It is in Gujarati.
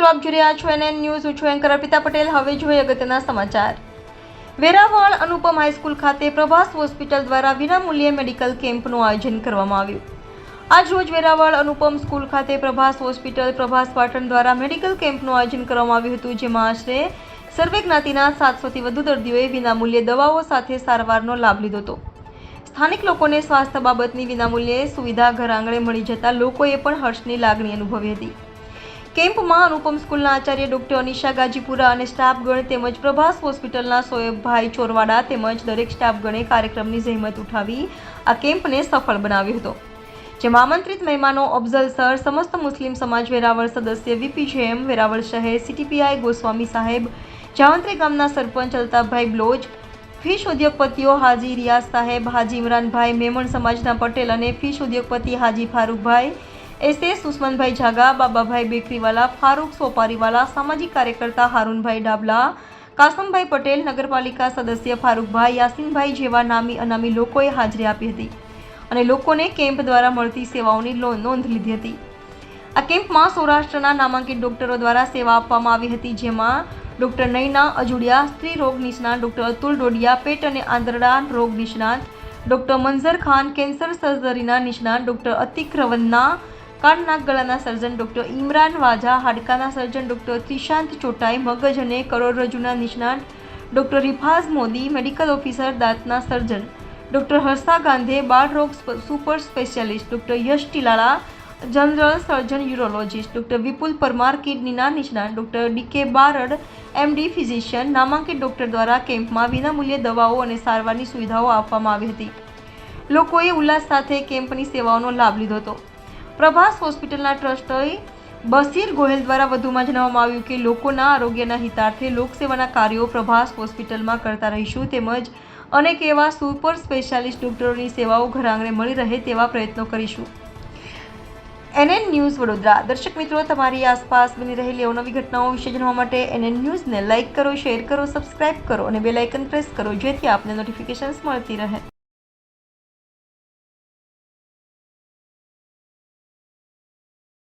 આપ જોઈ રહ્યા છો NN ન્યૂઝ. હું છું એન્કર અર્પિતા પટેલ. હવે જોઈએ અગત્યના સમાચાર. વેરાવળ અનુપમ હાઈસ્કૂલ ખાતે પ્રભાસ હોસ્પિટલ દ્વારા વિનામૂલ્યે મેડિકલ કેમ્પનું આયોજન કરવામાં આવ્યું. આજ રોજ વેરાવળ અનુપમ સ્કૂલ ખાતે પ્રભાસ હોસ્પિટલ પ્રભાસ પાટણ દ્વારા મેડિકલ કેમ્પનું આયોજન કરવામાં આવ્યું હતું, જેમાં આશરે સર્વે જ્ઞાતિના 700થી વધુ દર્દીઓએ વિનામૂલ્યે દવાઓ સાથે સારવારનો લાભ લીધો હતો. સ્થાનિક લોકોને સ્વાસ્થ્ય બાબતની વિનામૂલ્યે સુવિધા ઘર આંગણે મળી જતા લોકોએ પણ હર્ષની લાગણી અનુભવી હતી. કેમ્પમાં અનુપમ સ્કૂલના આચાર્ય ડોક્ટર અનિશા ગાજીપુરા અને સ્ટાફગણ તેમજ પ્રભાસ હોસ્પિટલના સોએબભાઈ ચોરવાડા તેમજ દરેક સ્ટાફગણે કાર્યક્રમની જહેમત ઉઠાવી આ કેમ્પને સફળ બનાવ્યો હતો, જેમાં આમંત્રિત મહેમાનો અફઝલ સર, સમસ્ત મુસ્લિમ સમાજ વેરાવળ સદસ્ય VPJM વેરાવળ શહેર, CTPI ગોસ્વામી સાહેબ, જાવંત્રી ગામના સરપંચ અલ્તાફભાઈ બ્લોચ, ફિશ ઉદ્યોગપતિઓ હાજી રિયાઝ સાહેબ, હાજી ઇમરાનભાઈ, મેમણ સમાજના પટેલ અને ફિશ ઉદ્યોગપતિ હાજી ફારૂકભાઈ, SS ઉસ્માનભાઈ જાગા, બાબાભાઈ બેકરીવાલા, ફારૂક સોપારીવાલા, સામાજિક કાર્યકર્તા હારૂનભાઈ ડાબલા, કાસમભાઈ પટેલ, નગરપાલિકા સદસ્ય ફારૂકભાઈ, યાસીનભાઈ જેવા નામી અનામી લોકોએ હાજરી આપી હતી અને લોકોને કેમ્પ દ્વારા મળતી સેવાઓની નોંધ લીધી હતી. આ કેમ્પમાં સૌરાષ્ટ્રના નામાંકિત ડોક્ટરો દ્વારા સેવા આપવામાં આવી હતી, જેમાં ડોક્ટર નૈના અજુડિયા, સ્ત્રી રોગ નિષ્ણાત ડોક્ટર અતુલ ડોડિયા, પેટ અને આંતરડા રોગ નિષ્ણાત ડોક્ટર મંઝર ખાન, કેન્સર સર્જરીના નિષ્ણાત ડોક્ટર અતિક રવન્ના, કાન નાક ગળાના સર્જન ડોક્ટર ઇમરાન વાઝા, હાડકાના સર્જન ડોક્ટર ત્રિશાંત ચોટાઈ, મગજ અને કરોડરજ્જુના નિષ્ણાત doctor Rifaz Modi, medical officer દાંતના સર્જન ડોક્ટર હર્ષા ગાંધે, બાળ રોગ super specialist doctor Yash Tilala, general surgeon urologist doctor Vipul Parmar, કિડનીના નિષ્ણાત doctor DK Barad, MD physician, નામાંકિત ડોક્ટર દ્વારા કેમ્પમાં વિનામૂલ્યે દવાઓ અને સારવારની સુવિધાઓ આપવામાં આવી હતી. લોકોએ ઉલ્લાસ સાથે કેમ્પની સેવાઓનો લાભ લીધો હતો. પ્રભાસ હોસ્પિટલના ટ્રસ્ટી બસીર ગોહિલ દ્વારા વધુમાં જણાવવામાં આવ્યું કે લોકોના આરોગ્યના હિતાર્થે લોકસેવાના કાર્યો પ્રભાસ હોસ્પિટલમાં કરતા રહીશું, તેમજ અનેક એવા સુપર સ્પેશિયાલિસ્ટ ડોક્ટરોની સેવાઓ ઘર આંગણે મળી રહે તેવા પ્રયત્નો કરીશું. NN news Vadodara. દર્શક મિત્રો, તમારી આસપાસ બની રહેલી અવનવી ઘટનાઓ વિશે જાણવા માટે NN ન્યૂઝને લાઇક કરો, શેર કરો, સબસ્ક્રાઇબ કરો અને બેલ આઇકન પ્રેસ કરો, જેથી આપને નોટિફિકેશન્સ મળતી રહે.